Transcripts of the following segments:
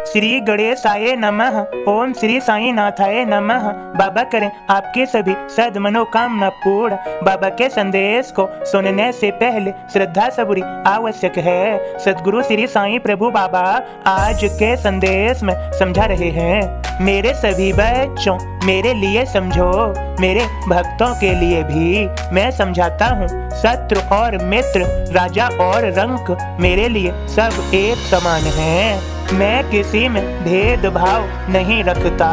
श्री गणेशाय नमः। ओम श्री साई नाथाय नमः। बाबा करें आपकी सभी सद मनोकामना पूर्ण। बाबा के संदेश को सुनने से पहले श्रद्धा सबूरी आवश्यक है। सदगुरु श्री साई प्रभु बाबा आज के संदेश में समझा रहे हैं, मेरे सभी बच्चों मेरे लिए समझो, मेरे भक्तों के लिए भी मैं समझाता हूँ। शत्रु और मित्र, राजा और रंक मेरे लिए सब एक समान हैं। मैं किसी में भेदभाव नहीं रखता,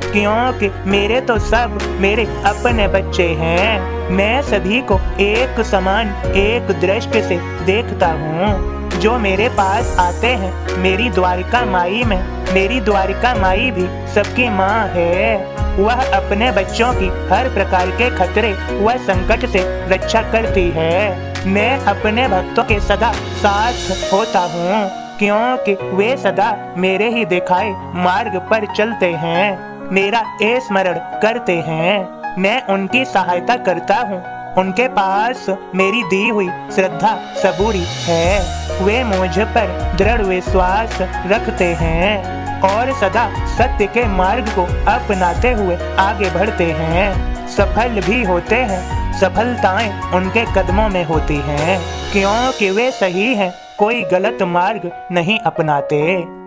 क्योंकि मेरे तो सब मेरे अपने बच्चे हैं। मैं सभी को एक समान एक दृष्टि से देखता हूँ। जो मेरे पास आते हैं मेरी द्वारिका माई में, मेरी द्वारिका माई भी सबकी माँ है। वह अपने बच्चों की हर प्रकार के खतरे व संकट से रक्षा करती है। मैं अपने भक्तों के सदा साथ होता हूँ, क्योंकि वे सदा मेरे ही दिखाए मार्ग पर चलते हैं, मेरा स्मरण करते हैं। मैं उनकी सहायता करता हूँ। उनके पास मेरी दी हुई श्रद्धा सबूरी है। वे मुझ पर दृढ़ विश्वास रखते हैं और सदा सत्य के मार्ग को अपनाते हुए आगे बढ़ते हैं। सफल भी होते हैं। सफलताएं उनके कदमों में होती हैं, क्योंकि वे सही हैं, कोई गलत मार्ग नहीं अपनाते,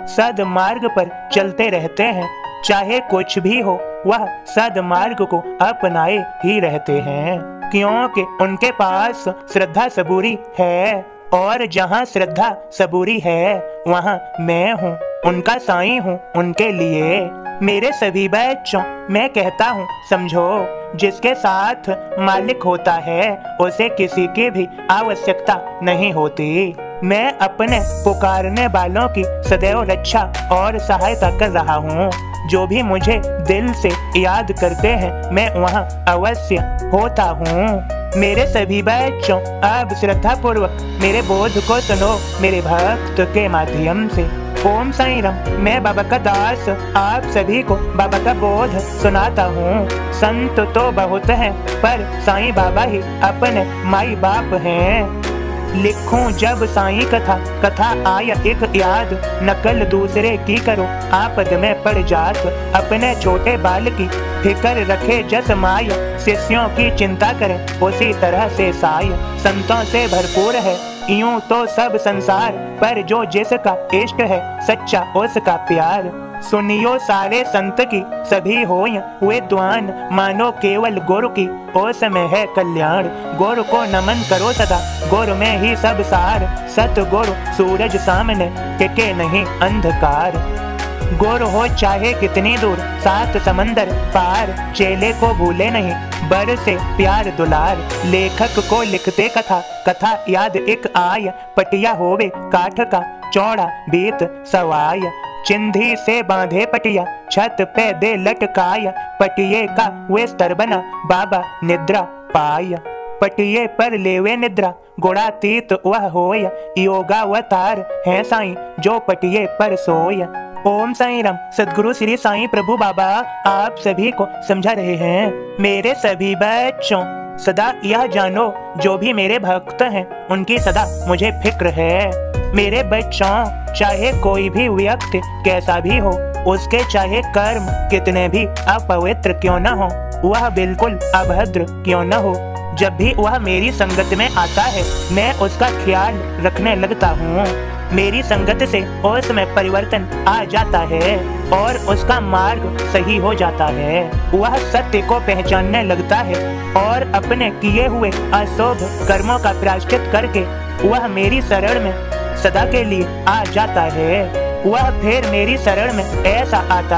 सद्मार्ग पर चलते रहते हैं। चाहे कुछ भी हो वह सद्मार्ग को अपनाए ही रहते हैं, क्योंकि उनके पास श्रद्धा सबूरी है। और जहाँ श्रद्धा सबूरी है वहाँ मैं हूँ, उनका साईं हूँ उनके लिए। मेरे सभी बच्चों मैं कहता हूँ समझो, जिसके साथ मालिक होता है उसे किसी की भी आवश्यकता नहीं होती। मैं अपने पुकारने वालों की सदैव रक्षा और सहायता कर रहा हूँ। जो भी मुझे दिल से याद करते हैं मैं वहाँ अवश्य होता हूँ। मेरे सभी बच्चों अब श्रद्धा पूर्वक मेरे बोध को सुनो मेरे भक्त के माध्यम से। ओम साईं राम। मैं बाबा का दास आप सभी को बाबा का बोध सुनाता हूँ। संत तो बहुत हैं पर साईं बाबा ही अपने माई बाप हैं। लिखूं जब साईं कथा, कथा आया एक याद, नकल दूसरे की करो आपद में पड़ जात। अपने छोटे बाल की फिक्र रखे जस माया, शिष्यों की चिंता करे उसी तरह से साय। संतों से भरपूर है यूं तो सब संसार, पर जो जिसका इष्ट है सच्चा उसका प्यार। सुनियो सारे संत की सभी होय विद्वान, मानो केवल गुरु की ओस में है कल्याण। गुरु को नमन करो सदा, गुरु में ही सब सार। सतगुरु सूरज सामने टिके नहीं अंधकार। गुरु हो चाहे कितनी दूर सात समंदर पार, चेले को भूले नहीं बरसे प्यार दुलार। लेखक को लिखते कथा, कथा याद एक आय। पटिया होवे काठ का चौड़ा बीत सवाय। चिंधी से बांधे पटिया छत पे दे लटकाया, पटिये का वे स्तर बना बाबा निद्रा पाया। पटिये पर लेवे निद्रा गुणातीत वह होय, योगावतार है साईं जो पटिये पर सोय। ओम साईं राम। सदगुरु श्री साईं प्रभु बाबा आप सभी को समझा रहे हैं, मेरे सभी बच्चों सदा यह जानो, जो भी मेरे भक्त हैं उनकी सदा मुझे फिक्र है। मेरे बच्चों चाहे कोई भी व्यक्ति कैसा भी हो, उसके चाहे कर्म कितने भी अपवित्र क्यों न हो, वह बिल्कुल अभद्र क्यों न हो, जब भी वह मेरी संगत में आता है मैं उसका ख्याल रखने लगता हूँ। मेरी संगत से उसमें परिवर्तन आ जाता है और उसका मार्ग सही हो जाता है। वह सत्य को पहचानने लगता है और अपने किए हुए अशुभ कर्मों का प्रायश्चित करके वह मेरी शरण में सदा के लिए आ जाता है। वह फिर मेरी शरण में ऐसा आता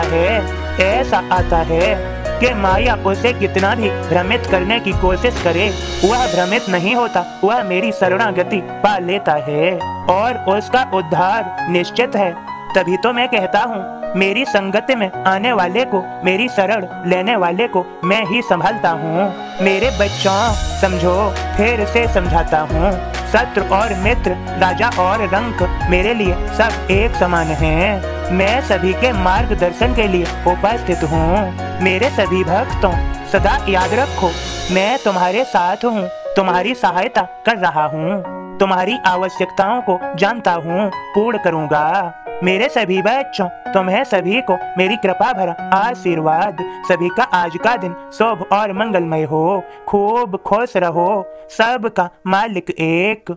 है कि माया उसे कितना भी भ्रमित करने की कोशिश करे वह भ्रमित नहीं होता, वह मेरी शरणागति पा लेता है और उसका उद्धार निश्चित है। तभी तो मैं कहता हूँ मेरी संगत में आने वाले को, मेरी शरण लेने वाले को मैं ही संभालता हूँ। मेरे बच्चों समझो, फिर से समझाता हूँ, शत्रु और मित्र, राजा और रंक मेरे लिए सब एक समान हैं। मैं सभी के मार्गदर्शन के लिए उपस्थित हूँ। मेरे सभी भक्तों सदा याद रखो, मैं तुम्हारे साथ हूँ, तुम्हारी सहायता कर रहा हूँ, तुम्हारी आवश्यकताओं को जानता हूँ, पूर्ण करूँगा। मेरे सभी बच्चों, तुम्हें सभी को मेरी कृपा भरा आशीर्वाद। सभी का आज का दिन शुभ और मंगलमय हो। खूब खुश रहो। सबका मालिक एक।